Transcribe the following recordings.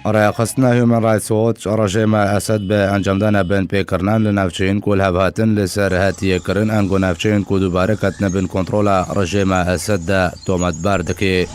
رأيخستنا هيومن رايتس ووتش رژیم اسد به انجام دادن بن پیکرنان لنافچین کول هبهاتن لسر هاتیه کرن انگو نافچین کو دوباره کتن بن کنترول رژیم اسد ده تومت باردکی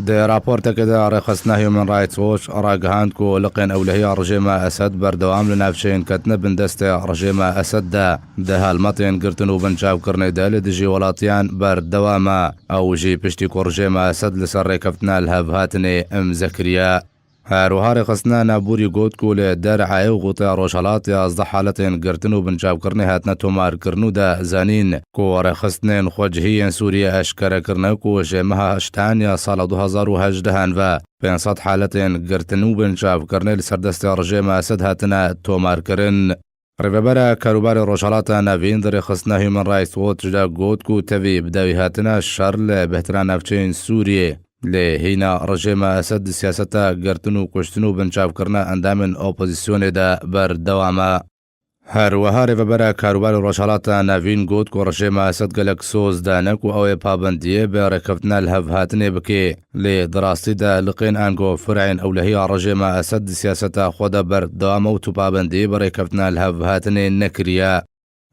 ده راپورت که ده رأيخستنا هيومن رايتس ووتش راگهاند کو لقین اولهی رژیم اسد بردوام لنافچین کتن بن دست رژیم اسد ده هالمطین گرتنو بن چاو کرنه ده لدجی ولاتیان بردوام او جی پشتی کو رژیم اسد لسر ریکفتنا الهبهاتن ام زکریا هاروهار خصنا نابوري جود كول درعي وغطي روشالات يازد حالتين قرتنو بنجاب كرني هاتنا تومار كرنو دا زانين كو رخصنين خوجهين سوريا اشكرا كرنو كو جمها اشتان يا سال 2018 هانفا بين صد حالتين قرتنو بنجاب كرني لسردست رجيم اسد هاتنا تومار كرن ريبابرا كاروباري روشالاتا نافين دري خصنا هيومن رايتس ووتش دا جود كو تفي بداوي هاتنا الشر بهتران نافچين سوريا لهينا رژیم اسد سیاستا گرتنو کشتنو بنچاو کرنا اندامن اپوزیسیون دا بردوامه هر وهار وبرا کاروبار روشالات ناوین گوت کو رژیم اسد گلک سوز دانکو او پابندیه به رکفتنا الهفهاتنه بکی لی دراستی دا لقین انگو فرعین اولهی رژیم اسد سیاستا خود بردوامه و تو پابندیه به رکفتنا الهفهاتنه نکریا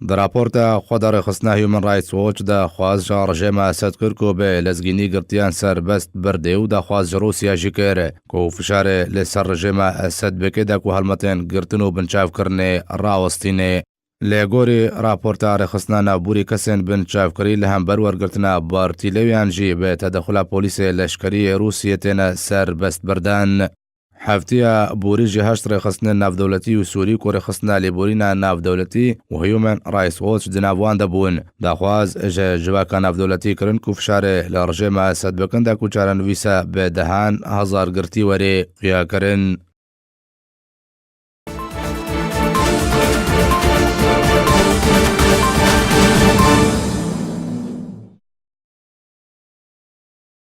در راپورت خود رخصنا هیومن رایتس ووچ دا خواز جا رژیم اسد کرکو به لزگینی گرتیان سر بست برده و دا خواز روسیا جکر کو فشار لسر رژیم اسد بکه دا کو هلمتین گرتنو بنچاف کرنه راوستینه لگوری راپورت رخصنا نابوری کسین بنچاف کری لهم برور گرتنا بارتیلویان جی به تدخل پولیس لشکری روسیه تینا سر بست بردن حفتيا بوري جهاش رخصنا ناف دولتي وسوري كو رخصنا لبورينا ناف دولتي وهيومن رايتس ووتش دنافوان دبون داخواز جواكا ناف دولتي كرن كو فشاره لرجيم اسد بكن دا كو چارن ويسا بدهان هزار گرتي وري قيا كرن